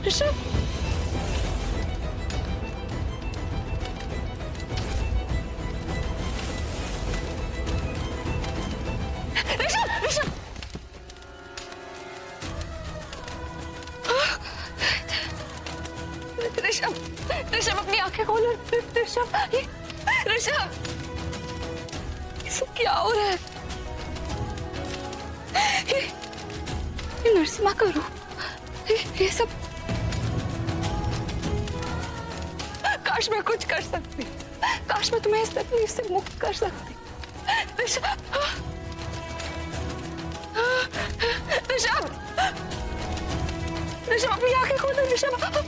ऋषभ, ऋषभ, ऋषभ, ऋषभ, ऋषभ अपनी आंखें खोलो। ऋषभ, ऋषभ, ये सब क्या हो रहा है? ये नरसिम्हा का रूप, ये सब। काश मैं कुछ कर सकती, काश मैं तुम्हें इस तकलीफ से मुक्त कर सकती। ऋषभ, ऋषभ, ऋषभ अपनी आंखें खोलो। ऋषभ,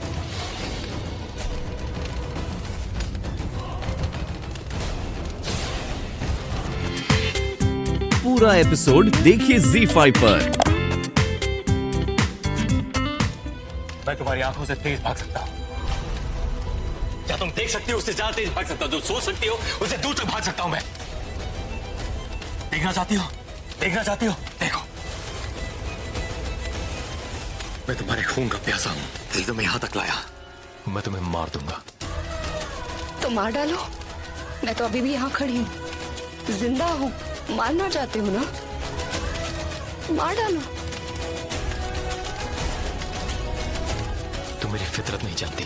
पूरा एपिसोड देखिए ZEE5 पर। मैं तुम्हारी आंखों से तेज भाग सकता हूं। क्या तुम देख सकती हो उससे ज्यादा तेज भाग सकता हूं? जो सोच सकती हो उससे दूर तक भाग सकता हूं मैं। देखना चाहती हो? देखना चाहती हो? देखो, मैं तुम्हारे खून का प्यासा हूं, दिल तुम्हें यहां तक लाया। मैं तुम्हें मार दूंगा। तो मार डालो, मैं तो अभी भी यहाँ खड़ी हूँ, जिंदा हूँ। मारना चाहते हो ना, मार डालो। तुम मेरी फितरत नहीं जानती।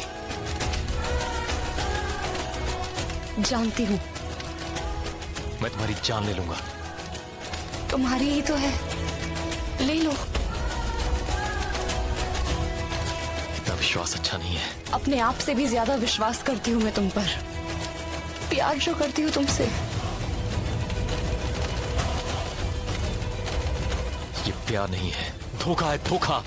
जानती हूँ। मैं तुम्हारी जान ले लूंगा। तुम्हारी ही तो है, ले लो। इतना विश्वास अच्छा नहीं है। अपने आप से भी ज्यादा विश्वास करती हूँ मैं तुम पर। प्यार जो करती हूँ तुमसे। ये प्यार नहीं है, धोखा है, धोखा।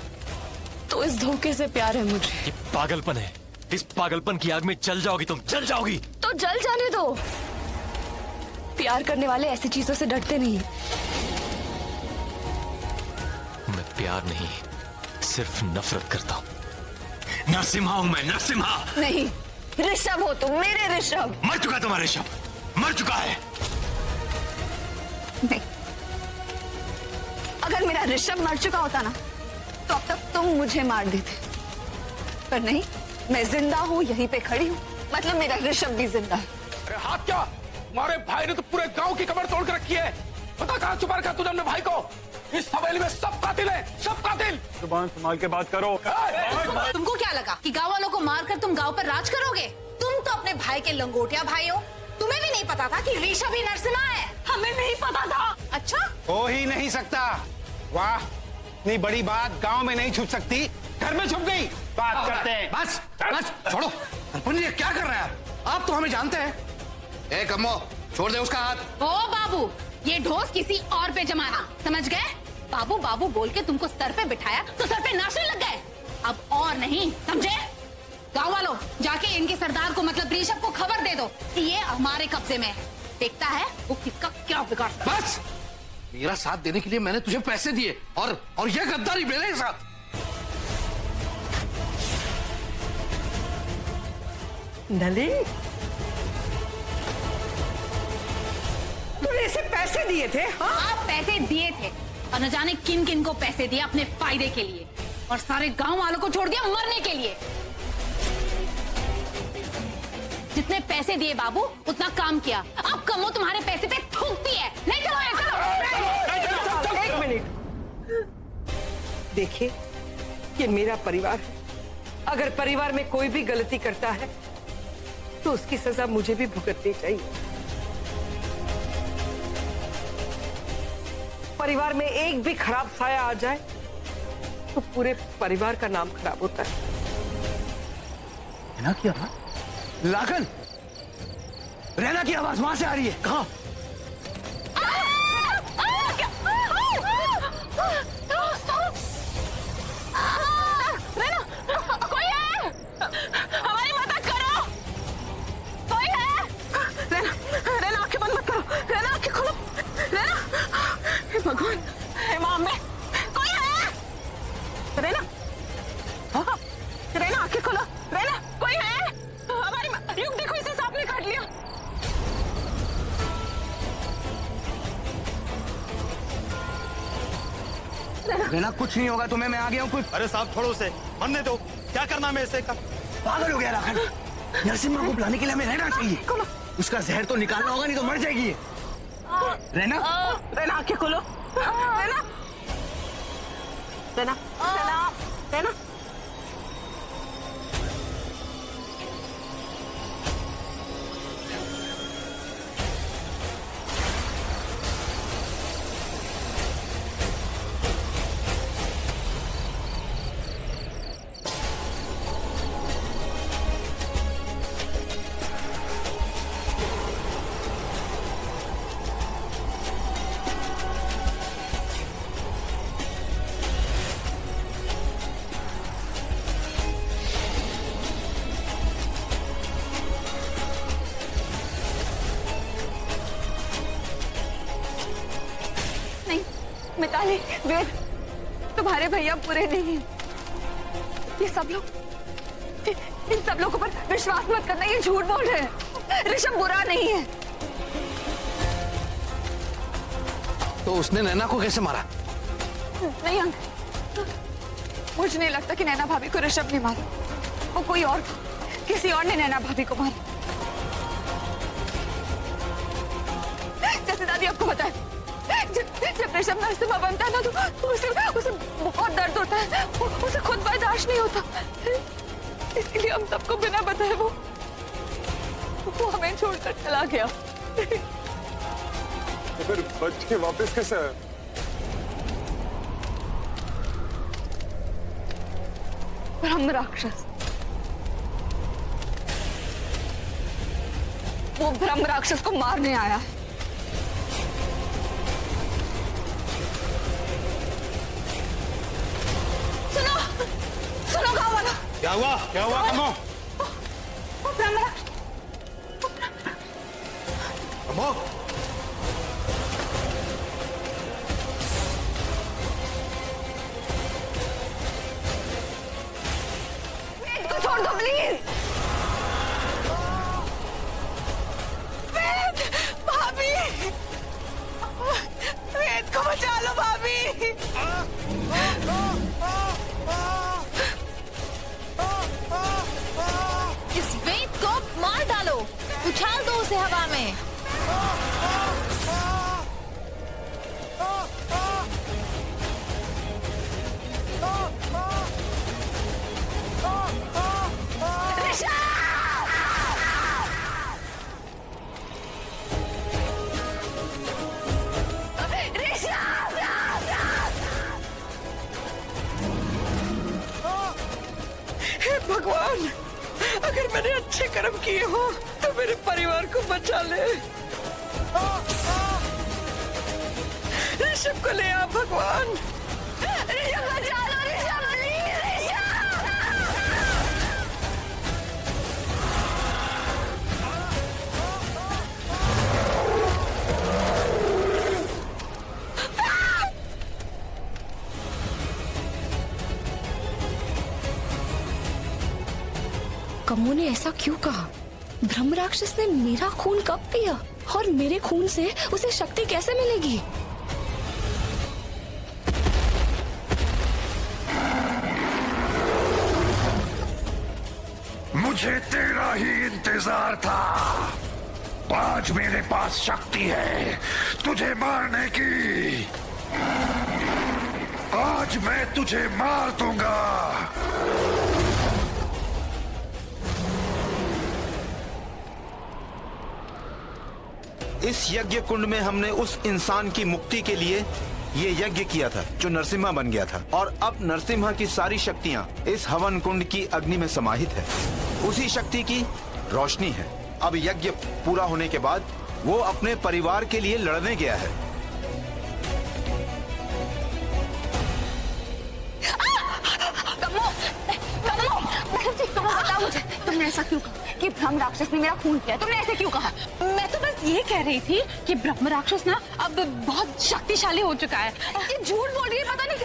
तो इस धोखे से प्यार है मुझे। ये पागलपन है। इस पागलपन की आग में जल जाओगी तुम, जल जाओगी। तो जल जाने दो। प्यार करने वाले ऐसी चीजों से डरते नहीं। मैं प्यार नहीं, सिर्फ नफरत करता हूं। नरसिम्हा हूं मैं, नरसिम्हा। नहीं, ऋषभ हो तुम, मेरे ऋषभ। मर चुका है तुम्हारा ऋषभ, मर चुका है। नहीं, अगर मेरा ऋषभ मर चुका होता ना, तो अब तक तुम मुझे मार देते। पर नहीं, मैं जिंदा हूँ, यहीं पे खड़ी हूँ, मतलब मेरा ऋषभ भी जिंदा है। अरे हाथ क्या? तुम्हारे भाई ने तो पूरे गांव की कमर तोड़ के रखी है। पता कहाँ छुपा रखा तूने अपने भाई को? इस हवेली में सब कातिल हैं, सब कातिल। जुबान संभाल के बात करो। तुमको क्या लगा कि गांव वालों को मारकर तुम गांव पर राज करोगे? तुम तो अपने भाई के लंगोटिया भाई हो। तुम्हें भी नहीं पता था कि ऋषभ ही नरसिम्हा है? हमें नहीं पता था। अच्छा, हो ही नहीं सकता। वाह, इतनी बड़ी बात गांव में नहीं छुप सकती, घर में छुप गई। बात करते हैं। बस बस छोड़ो। सरपंच ये क्या कर रहे हैं आप? तो हमें जानते हैं। ए कम्मो, छोड़ दे उसका हाथ। ओ बाबू, ये ढोस किसी और पे जमाना, समझ गए? बाबू बाबू बोल के तुमको सर पे बिठाया तो सर पे नाचने लग गए। अब और नहीं, समझे? गाँव वालों, जाके इनके सरदार को मतलब ऋषभ को खबर दे दो कि ये हमारे कब्जे में है। देखता है वो किसका क्या बिगाड़ सकता है। बस, मेरा साथ देने के लिए मैंने तुझे पैसे दिए और ये गद्दारी मेरे साथ। नली, तूने इसे पैसे दिए थे? हाँ? आप पैसे दिए थे और न जाने किन किन को पैसे दिए अपने फायदे के लिए, और सारे गांव वालों को छोड़ दिया मरने के लिए। जितने पैसे दिए बाबू, उतना काम किया। अब कमो तुम्हारे पैसे पे थूकती है। ले चलो, चलो। एक मिनट, देखिए, ये मेरा परिवार है। अगर परिवार में कोई भी गलती करता है तो उसकी सजा मुझे भी भुगतनी चाहिए। परिवार में एक भी खराब साया आ जाए तो पूरे परिवार का नाम खराब होता है। रहना की आवाज, लागन, रहना की आवाज वहां से आ रही है। कहाँ? कोई है? हमारी मदद करो। कोई है? रेना, आंखें बंद मत करो। रेना, आंखें खोलो। रेना, हे भगवान, हे माँ अम्बे, कोई है? रेना, हाँ, रेना, आंखें खोलो। रेना, कोई है? हमारी युग देखो, इसे सांप ने काट लिया। रहना, कुछ नहीं होगा तुम्हें, मैं आ गया हूँ। कुछ अरे साहब छोड़ो उसे, मरने दो। क्या करना हमें ऐसे का? पागल हो गया राखन। नरसिम्हा को बुलाने के लिए हमें रहना चाहिए। उसका जहर तो निकालना होगा, नहीं तो मर जाएगी ये। रहना। रहना आंखें खोलो। रहना रहना रहना रहना। नहीं मिताली, वेद, तुम्हारे भैया बुरे नहीं हैं। ये सब लोग, इन सब लोगों पर विश्वास मत करना, ये झूठ बोल रहे हैं। ऋषभ बुरा नहीं है। तो उसने नैना को कैसे मारा? नहीं अंकल, मुझे नहीं लगता कि नैना भाभी को ऋषभ ने मारा। वो कोई और था, किसी और ने नैना भाभी को मारा। जैसे दादी आपको पता है, जब ऋषभ नरसिम्हा बनता है ना, तो उसे बहुत दर्द होता है। उसे खुद बर्दाश्त नहीं होता, इसलिए हम सबको बिना बताए वो हमें छोड़कर चला गया। तो फिर बच के वापस कैसे आया? ब्रह्म राक्षस, वो ब्रह्म राक्षस को मारने आया है। सुनो सुनो गाँव वालों, क्या हुआ? क्या हुआ कमो? वो ब्रह्म राक्षस, कमो? वेद को छोड़ दो प्लीज। वेद, भाभी, वेद को बचा लो भाभी। इस वेद को मार डालो, उछाल दो उसे हवा में। हे भगवान, अगर मैंने अच्छे कर्म किए हो तो मेरे परिवार को बचा ले। ऋषभ को ले आ भगवान। ऋषभ बचा लो, ऋषभ प्लीज, ऋषभ। कमो ने ऐसा क्यों कहा? ब्रह्म राक्षस ने मेरा खून कब पिया? और मेरे खून से उसे शक्ति कैसे मिलेगी? मुझे तेरा ही इंतजार था। आज मेरे पास शक्ति है तुझे मारने की। आज मैं तुझे मार दूंगा। इस यज्ञ कुंड में हमने उस इंसान की मुक्ति के लिए ये यज्ञ किया था जो नरसिम्हा बन गया था, और अब नरसिम्हा की सारी शक्तियाँ इस हवन कुंड की अग्नि में समाहित है। उसी शक्ति की रोशनी है। अब यज्ञ पूरा होने के बाद वो अपने परिवार के लिए लड़ने गया है। बताओ मुझे, तुमने ऐसा क्यों कहा कि ब्रह्म राक्षस ने मेरा खून किया? तुमने ऐसे क्यों कहा? मैं तो बस ये कह रही थी कि ब्रह्म राक्षस ना अब बहुत शक्तिशाली हो चुका है। ये झूठ बोल रही है, पता नहीं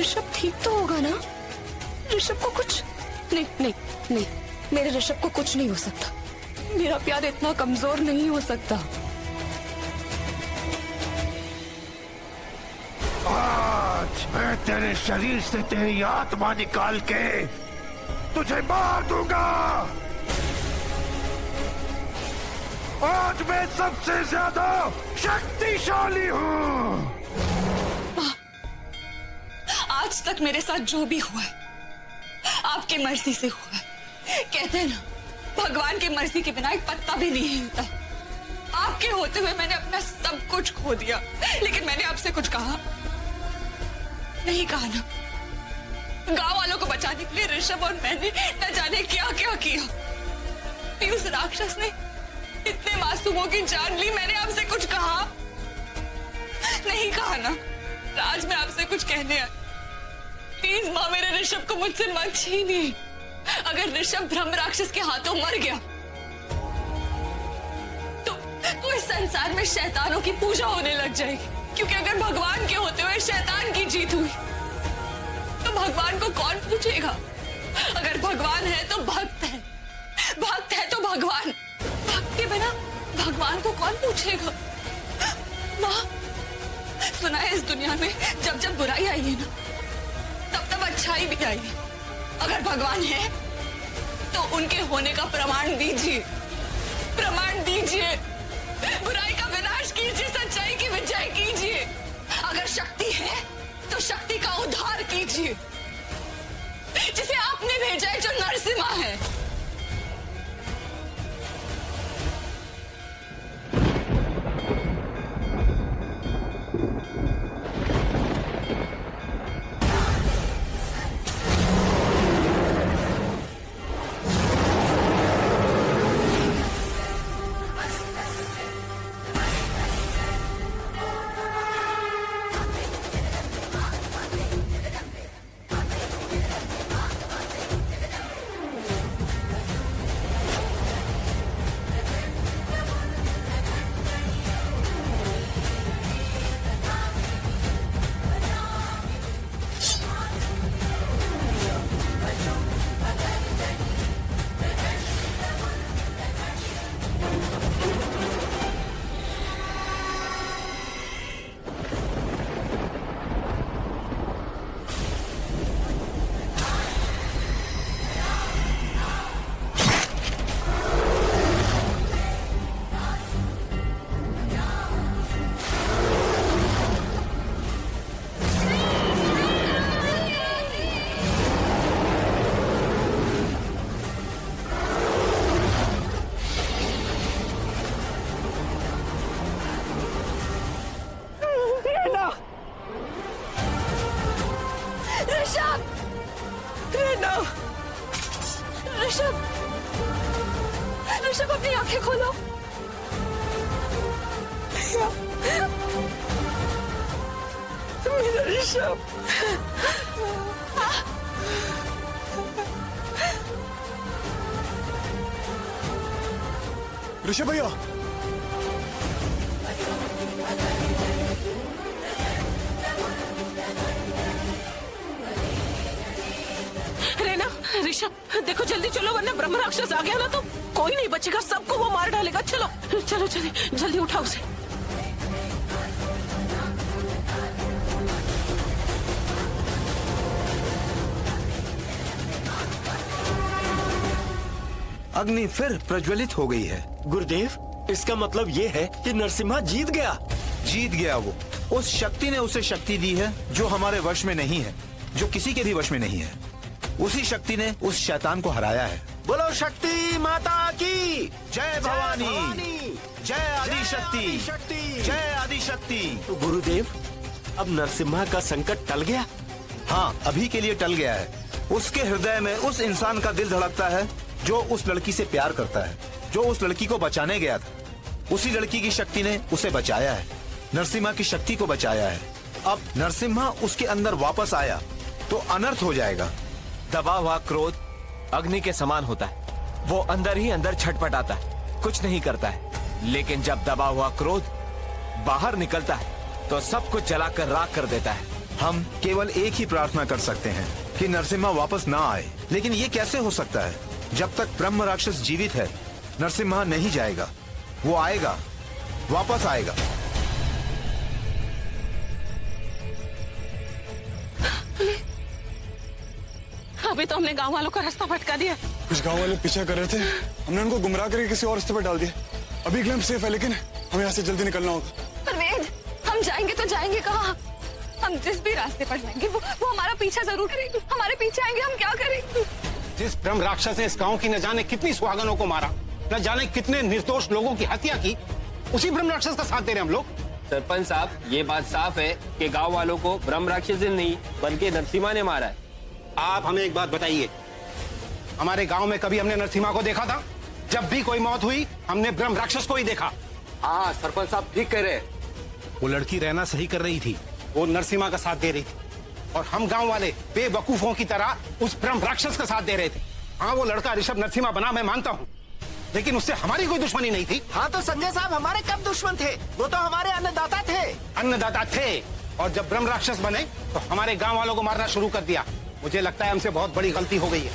ऋषभ ठीक तो होगा ना? ऋषभ को कुछ नहीं नहीं नहीं, मेरे ऋषभ को कुछ नहीं हो सकता। मेरा प्यार इतना कमजोर नहीं हो सकता। आज मैं तेरे शरीर से तेरी आत्मा निकाल के तुझे मार दूंगा। आज मैं सबसे ज्यादा शक्तिशाली हूँ। आज तक मेरे साथ जो भी हुआ है आपकी मर्जी से हुआ है। कहते हैं ना, भगवान की मर्जी के बिना एक पत्ता भी नहीं हिलता। आपके होते हुए मैंने अपना सब कुछ खो दिया, लेकिन मैंने आपसे कुछ कहा नहीं? कहा ना? गांव वालों को बचाने के लिए ऋषभ और मैंने न जाने क्या क्या किया। उस राक्षस ने इतने मासूमों की जान ली, मैंने आपसे कुछ कहा नहीं? कहा ना? आज मैं आपसे कुछ कहने आई। प्लीज माँ, मेरे ऋषभ को मुझसे मत छीनिए। अगर ऋषभ ब्रह्म राक्षस के हाथों मर गया तो इस संसार में शैतानों की पूजा होने लग जाएगी। क्योंकि अगर भगवान के होते हुए शैतान की जीत हुई तो भगवान को कौन पूछेगा? अगर भगवान है तो भक्त है, भक्त है तो भगवान, भक्त के बिना भगवान को कौन पूछेगा? माँ, सुना है इस दुनिया में जब जब बुराई आई है ना, तब तब अच्छाई भी आई है। अगर भगवान है तो उनके होने का प्रमाण दीजिए, प्रमाण दीजिए। बुराई का विनाश कीजिए, सच्चाई की विजय कीजिए। अगर शक्ति है तो शक्ति का उद्धार कीजिए, जिसे आपने भेजा है, जो नरसिम्हा है। ऋषभ, अपनी आंखें खोलो। मेरा ऋषभ। ऋषभ भैया, रेना, ऋषभ, देखो जल्दी चलो, वरना ब्रह्म राक्षस आ गया ना तो कोई नहीं बचेगा, सबको वो मार डालेगा। चलो चलो चलिए, जल्दी उठाओ उसे। अग्नि फिर प्रज्वलित हो गई है। गुरुदेव, इसका मतलब ये है कि नरसिम्हा जीत गया। जीत गया वो। उस शक्ति ने उसे शक्ति दी है जो हमारे वश में नहीं है, जो किसी के भी वश में नहीं है। उसी शक्ति ने उस शैतान को हराया है। बोलो शक्ति माता की जय। भवानी जय। आदि शक्ति जय। आदि शक्ति। तो गुरुदेव, अब नरसिम्हा का संकट टल गया? हाँ, अभी के लिए टल गया है। उसके हृदय में उस इंसान का दिल धड़कता है जो उस लड़की से प्यार करता है, जो उस लड़की को बचाने गया था। उसी लड़की की शक्ति ने उसे बचाया है, नरसिम्हा की शक्ति को बचाया है। अब नरसिम्हा उसके अंदर वापस आया तो अनर्थ हो जाएगा। दबा हुआ क्रोध अग्नि के समान होता है, वो अंदर ही अंदर छटपटाता है, कुछ नहीं करता है। लेकिन जब दबा हुआ क्रोध बाहर निकलता है तो सब कुछ जलाकर राख कर देता है। हम केवल एक ही प्रार्थना कर सकते हैं कि नरसिम्हा वापस ना आए। लेकिन ये कैसे हो सकता है? जब तक ब्रह्म राक्षस जीवित है, नरसिम्हा नहीं जाएगा। वो आएगा, वापस आएगा। अभी तो हमने गांव वालों का रास्ता भटका दिया। कुछ गांव वाले पीछा कर रहे थे, हमने उनको गुमराह करके किसी और रास्ते पर डाल दिया। अभी के लिए हम सेफ है, लेकिन हमें यहाँ से जल्दी निकलना होगा। पर वेद, हम जाएंगे तो जाएंगे कहाँ? हम जिस भी रास्ते पर जाएंगे वो हमारा पीछा जरूर करेंगे। हमारे पीछे आएंगे, हम क्या करेंगे? जिस ब्रह्म राक्षस ने इस गांव की न जाने कितनी सुहागनों को मारा, न जाने कितने निर्दोष लोगों की हत्या की, उसी ब्रह्म राक्षस का साथ दे रहे हम लोग। सरपंच साहब, ये बात साफ है कि गांव वालों को ब्रह्म राक्षस ने नहीं बल्कि नरसिम्हा ने मारा है। आप हमें एक बात बताइए, हमारे गांव में कभी हमने नरसिम्हा को देखा था? जब भी कोई मौत हुई हमने ब्रह्म राक्षस को ही देखा। हाँ सरपंच साहब ठीक कह रहे हैं। वो लड़की रहना सही कर रही थी, वो नरसिम्हा का साथ दे रही थी और हम गांव वाले बेवकूफों की तरह उस ब्रह्म राक्षस का साथ दे रहे थे। हाँ, वो लड़का ऋषभ नरसिम्हा बना, मैं मानता हूँ, लेकिन उससे हमारी कोई दुश्मनी नहीं थी। हाँ तो संजय साहब, हमारे कब दुश्मन थे? वो तो हमारे अन्नदाता थे। अन्नदाता थे, और जब ब्रह्म राक्षस बने तो हमारे गांव वालों को मारना शुरू कर दिया। मुझे लगता है हमसे बहुत बड़ी गलती हो गई है।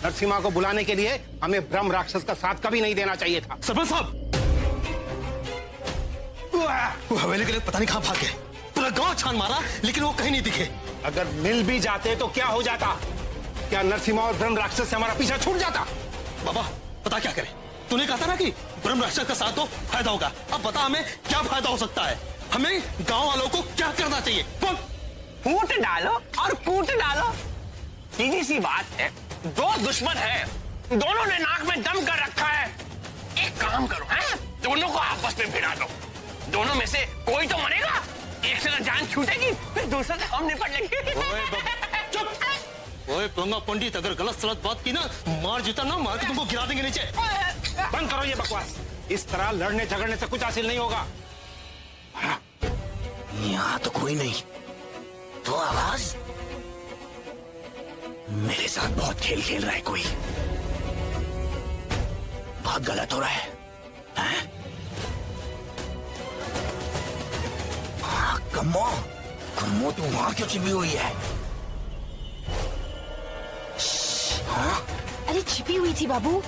नरसिम्हा को बुलाने के लिए हमें ब्रह्म राक्षस का साथ कभी नहीं देना चाहिए था। सरपंच साहब, वो हवेली के लिए पता नहीं कहाँ भाग गए। पूरा गांव छान मारा लेकिन वो कहीं नहीं दिखे। अगर मिल भी जाते तो क्या हो जाता? क्या नरसिम्हा और ब्रह्म राक्षस से हमारा पीछा छूट जाता? बाबा पता क्या करे, तूने कहा था ना कि ब्रह्म राक्षस का साथ दो, फायदा होगा। अब बता हमें क्या फायदा हो सकता है? हमें गांव वालों को क्या करना चाहिए? फूट डालो और कूट डालो, सीधी सी बात है। दो दुश्मन है, दोनों ने नाक में दम कर रखा है। एक काम करो, हैं? दोनों को आपस में भिड़ा दो। दोनों में से कोई तो मरेगा, एक से ना जान छूटेगी, फिर दूसरे से हम निपट लेंगे। चुप! ओए पंगा पंडित, अगर गलत सलत बात की ना, मार जीता ना मार के तुमको गिरा देंगे नीचे। बंद करो ये बकवास। इस तरह लड़ने झगड़ने से कुछ हासिल नहीं होगा। यहाँ तो कोई नहीं, तो आवाज मेरे साथ बहुत खेल खेल रहा है कोई। बहुत गलत हो रहा है, हैं? हाँ, कम्मो तू वहां क्यों छिपी हुई है? हाँ? अरे छिपी हुई थी बाबू,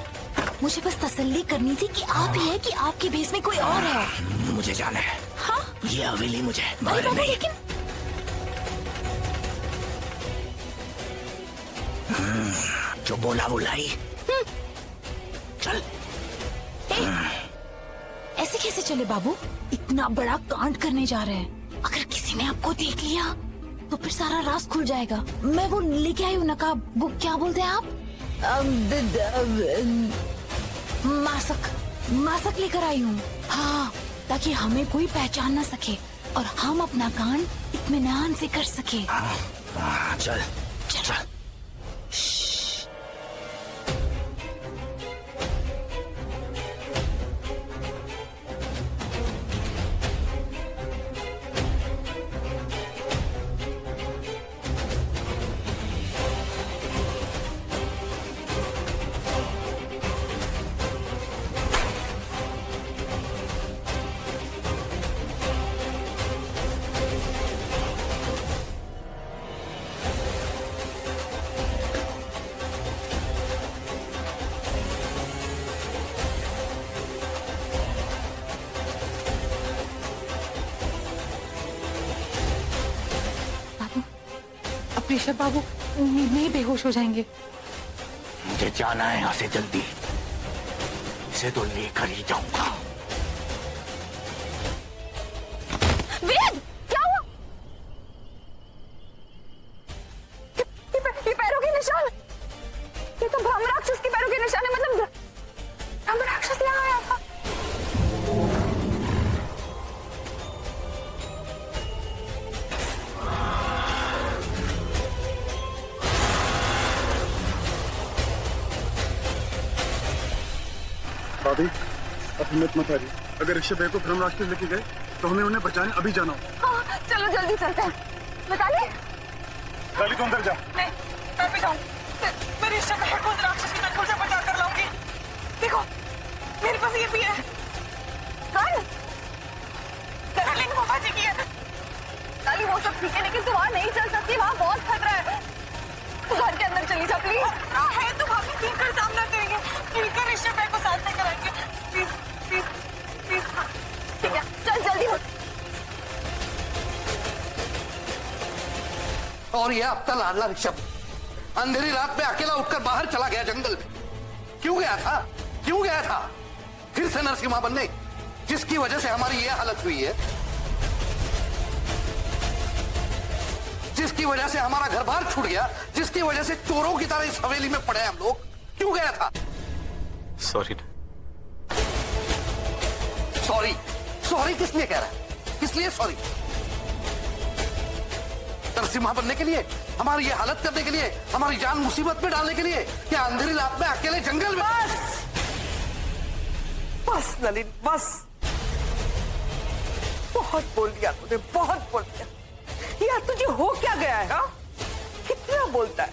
मुझे बस तसल्ली करनी थी कि आप ही है कि आपके भेस में कोई और है। मुझे जाना है। हाँ? ये हवेली मुझे अरे बाहर बाबू नहीं। लेकिन जो बोला बुलाई, चल। ऐसे कैसे चले बाबू? इतना बड़ा कांड करने जा रहे हैं, अगर किसी ने आपको देख लिया तो फिर सारा राज खुल जाएगा। मैं वो लेके आई हूँ नकाब, वो क्या बोलते हैं आप? मासक लेकर आई हूँ। हाँ, ताकि हमें कोई पहचान ना सके और हम अपना कांड इत्मीनान से कर सके। चल चल। ऋषभ बाबू नींद में ही बेहोश हो जाएंगे। मुझे जाना है यहाँ से जल्दी, इसे तो लेकर ही जाऊंगा। वेद, क्या हुआ? ये पैरों के निशान, ये तो ब्रह्म राक्षस के पैरों के निशान है। मतलब ब्रह्म राक्षस यहाँ आया था। भाभी, अब हिम्मत मत हारिए। अगर ऋषभ भैया को ब्रह्म राक्षस लेके गए तो हमें उन्हें बचाने अभी जाना होगा। हाँ, चलो जल्दी चलते हैं। बता ले। गाड़ी तो अंदर जा। नहीं, मैं भी जाऊँ। मैं ऋषभ भैया को उस राक्षस की नकुल से बचा कर लाऊंगी। देखो, मेरे पास ये भी है। लेकिन बाबा जी की है। काली वो सब ठीक है, लेकिन तू वहाँ नहीं चल सकती, वहाँ बहुत खतरा है। तू घर के अंदर चली जा प्लीज। है तो भाभी मिलकर सामना करेंगे, मिलकर ऋषभ भाई को साथ में कराएंगे। Please please please. ठीक है, चल जल्दी हो। और ये अब तक लाडला ऋषभ अंधेरी रात में अकेला उठकर बाहर चला गया जंगल में। क्यों गया था? क्यों गया था? फिर से नरसिम्हा बनने, जिसकी वजह से हमारी ये हालत हुई है, जिसकी वजह से हमारा घर बार छूट गया, जिसकी वजह से चोरों की तरह इस हवेली में पड़े हम लोग। क्यों गया था? सॉरी। सॉरी? सॉरी किस लिए कह रहा है? किस लिए सॉरी? नरसिम्हा बनने के लिए, हमारी ये हालत करने के लिए, हमारी जान मुसीबत में डालने के लिए, या अंधेरी रात में अकेले जंगल में? बस नलिन बस, बहुत बोल दिया तूने, बहुत बोल दिया। यार तुझे हो क्या गया है? हाँ, कितना बोलता है।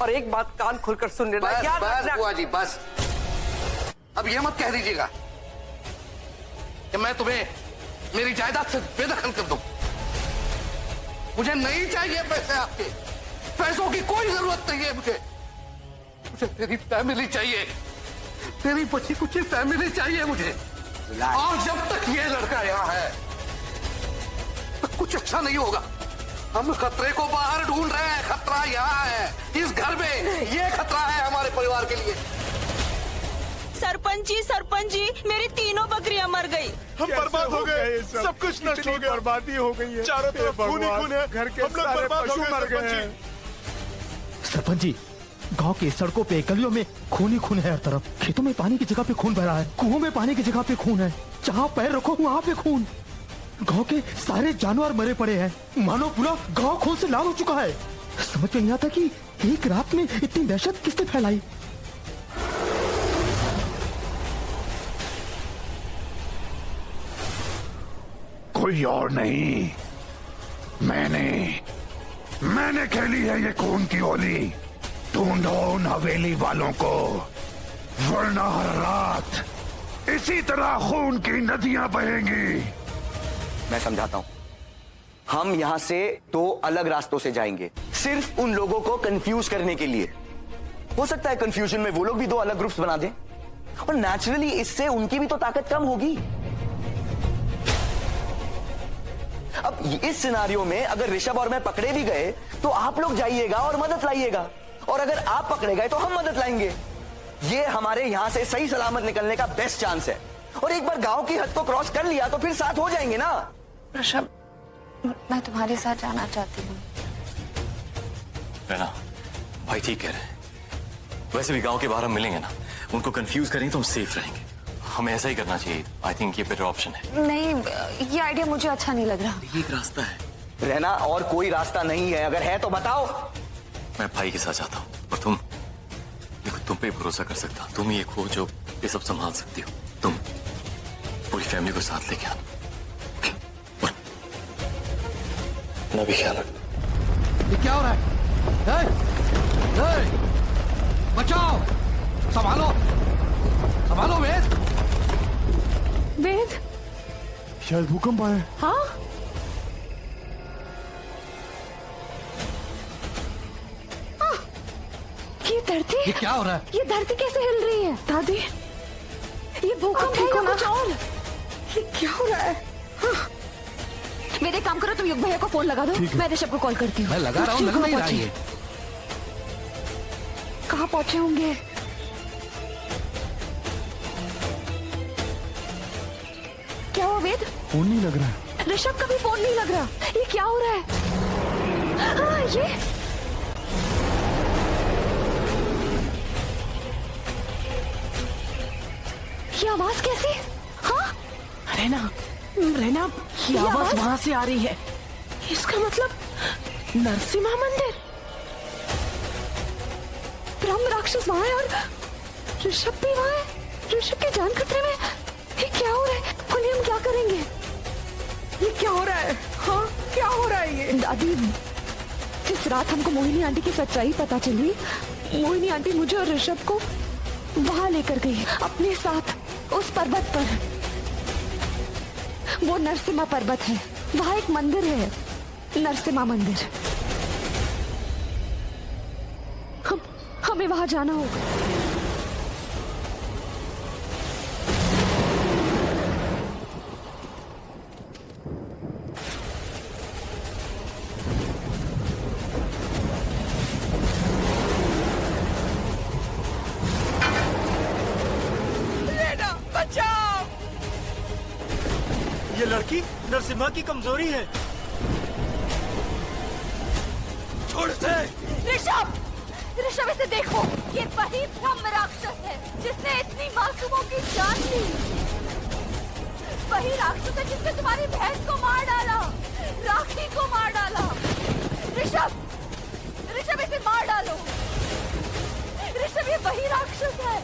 और एक बात कान खोलकर सुन लेना, याद रखना। बुआ जी बस, अब ये मत कह दीजिएगा कि मैं तुम्हें मेरी जायदाद से बेदखल कर दूं। मुझे नहीं चाहिए पैसे आपके, पैसों की कोई जरूरत नहीं है मुझे। मुझे तेरी फैमिली चाहिए, तेरी बची कुछ फैमिली चाहिए मुझे। और जब तक ये लड़का यहाँ है तो कुछ अच्छा नहीं होगा। हम खतरे को बाहर ढूंढ रहे हैं, खतरा यहाँ है इस घर में। ये खतरा है हमारे परिवार के लिए। सरपंच जी, मेरी तीनों बकरियां मर गई। हम बर्बाद हो गए, सब कुछ नष्ट हो गया, बर्बादी हो गई है, चारों तरफ खून ही खून है, घर के सारे पशु मर गए हैं। सरपंच जी, गांव की सड़कों पे गलियों में खून ही खून है हर तरफ। खेतों में पानी की जगह पे खून बह रहा है, कुओं में पानी की जगह पे खून है, जहाँ पैर रखो वहाँ पे खून। गांव के सारे जानवर मरे पड़े हैं, मानो पूरा गांव खून से लाल हो चुका है। समझ में नहीं आता कि एक रात में इतनी दहशत किसने फैलाई। कोई और नहीं, मैंने खेली है ये खून की होली। ढूंढो उन हवेली वालों को, वरना हर रात इसी तरह खून की नदियां बहेंगी। मैं समझाता हूँ, हम यहाँ से 2 अलग रास्तों से जाएंगे, सिर्फ उन लोगों को कंफ्यूज करने के लिए। हो सकता है कंफ्यूजन में वो लोग भी 2 अलग ग्रुप्स बना दें, और नेचुरली इससे उनकी भी तो ताकत कम होगी। अब इस सिनारियो में अगर ऋषभ और मैं पकड़े भी गए तो आप लोग जाइएगा और मदद लाइएगा, और अगर आप पकड़े गए तो हम मदद लाएंगे। ये हमारे यहाँ से सही सलामत निकलने का बेस्ट चांस है। और एक बार गांव की हद को क्रॉस कर लिया तो फिर साथ हो जाएंगे ना। ऋषभ, मैं तुम्हारे साथ जाना चाहती हूँ। रहना, भाई ठीक कह रहे हैं। वैसे भी गांव के बाहर हम मिलेंगे ना, उनको कंफ्यूज करेंगे तो हम सेफ रहेंगे। हमें ऐसा ही करना चाहिए। आई थिंक ये बेटर ऑप्शन है। नहीं, ये आइडिया मुझे अच्छा नहीं लग रहा। ये एक रास्ता है रहना, और कोई रास्ता नहीं है। अगर है तो बताओ। मैं भाई के साथ जाता हूँ, और तुम देखो, तुम पे भरोसा कर सकता हूँ। तुम ही एक हो जो ये सब संभाल सकती हो। तुम पूरी फैमिली को साथ लेके आना, मैं भी ख्याल रखना। ये क्या हो रहा है? बचाओ, संभालो, संभालो वेद। वेद, शायद भूकंप आया। हाँ? ये धरती, ये क्या हो रहा है? ये धरती कैसे हिल रही है? दादी, ये भूकंप है या कुछ और? ये क्या हो रहा है? हाँ। मेरे काम करो, तुम युग भैया को फोन लगा दो, मैं ऋषभ को कॉल करती हूँ। मैं लगा रहा हूँ, लग नहीं रहा है। कहाँ पहुंचे होंगे? क्या हुआ वेद? फोन नहीं लग रहा है। ऋषभ का भी फोन नहीं लग रहा। ये क्या हो रहा है? हाँ, ये आवाज कैसी? हाँ? रहना, ये आवाज वहां से आ रही है। इसका मतलब नरसिम्हा मंदिर। ब्रह्म राक्षस वहां है और ऋषभ भी वहां है। ऋषभ की जान खतरे में। ये क्या हो रहा है? बोलिए, हम क्या करेंगे? ये क्या हो रहा है? हाँ, क्या हो रहा है ये? दादी, जिस रात हमको मोहिनी आंटी की सच्चाई पता चली, मोहिनी आंटी मुझे और ऋषभ को वहां लेकर गई, अपने साथ, उस पर्वत पर। वो नरसिम्हा पर्वत है। वहाँ एक मंदिर है, नरसिम्हा मंदिर। हमें वहां जाना होगा। ये लड़की नरसिम्हा की कमजोरी है। छोड़ दे। ऋषभ, ऋषभ इसे देखो, ये वही ब्रह्म राक्षस है जिसने इतनी मासूमों की जान ली। वही राक्षस है जिसने तुम्हारी बहन को मार डाला, राखी को मार डाला। ऋषभ, ऋषभ इसे मार डालो। ऋषभ, ये वही राक्षस है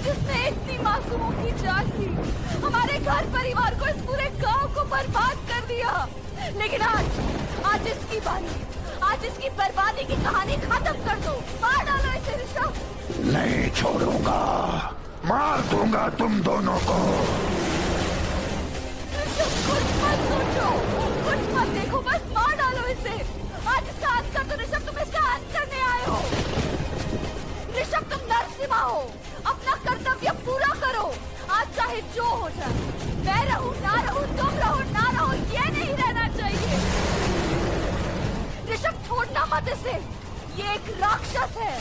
जिसने इतनी मासूमों की जान ली, हमारे घर परिवार को, इस पूरे गांव को बर्बाद कर दिया। लेकिन आज इसकी बारी, आज इसकी बर्बादी की कहानी खत्म कर दो। मार डालो इसे ऋषभ। नहीं छोड़ूंगा, मार दूंगा तुम दोनों को। ऋषभ, कुछ मत सोचो, कुछ मत देखो, बस मार डालो इसे। आज इसका अंत कर दो ऋषभ, तुम इसका अंत करने आए हो। ऋषभ, तुम नरसिम्हा हो, अपना कर्तव्य पूरा करो। आज चाहे जो हो जाए, मैं रहूं ना रहूं, तुम रहो ना रहो, ये नहीं रहना चाहिए। ऋषभ, छोड़ना मत इसे, ये एक राक्षस है।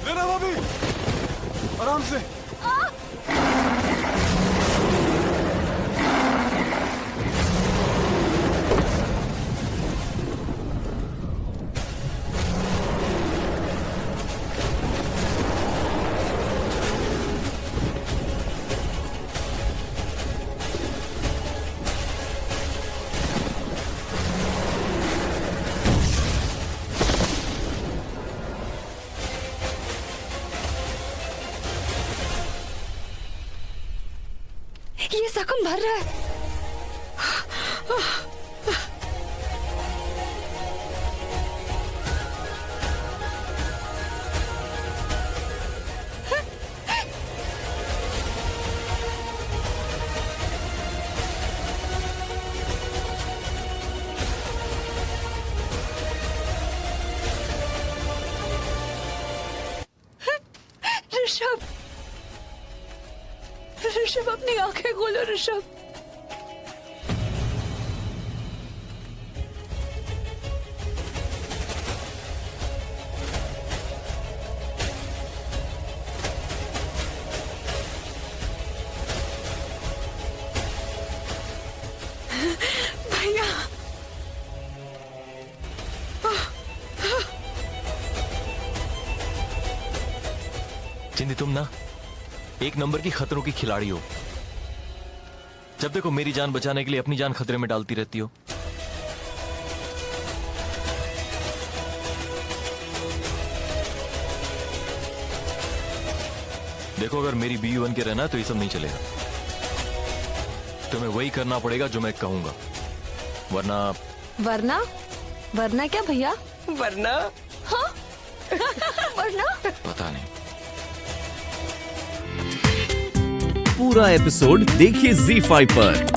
लेना भाभी, आराम से। ये जख्म भर रहा है। ऋषभ, ऋषभ, अपनी आंखें खोलो ऋषभ। भैया, चिंदी, तुम ना एक नंबर की खतरों की खिलाड़ी हो। जब देखो मेरी जान बचाने के लिए अपनी जान खतरे में डालती रहती हो। देखो, अगर मेरी बीवी बन के रहना तो ये सब नहीं चलेगा। तुम्हें वही करना पड़ेगा जो मैं कहूंगा, वरना वरना? वरना क्या भैया? वरना? हाँ? वरना? पता नहीं। पूरा एपिसोड देखिए ZEE5 पर।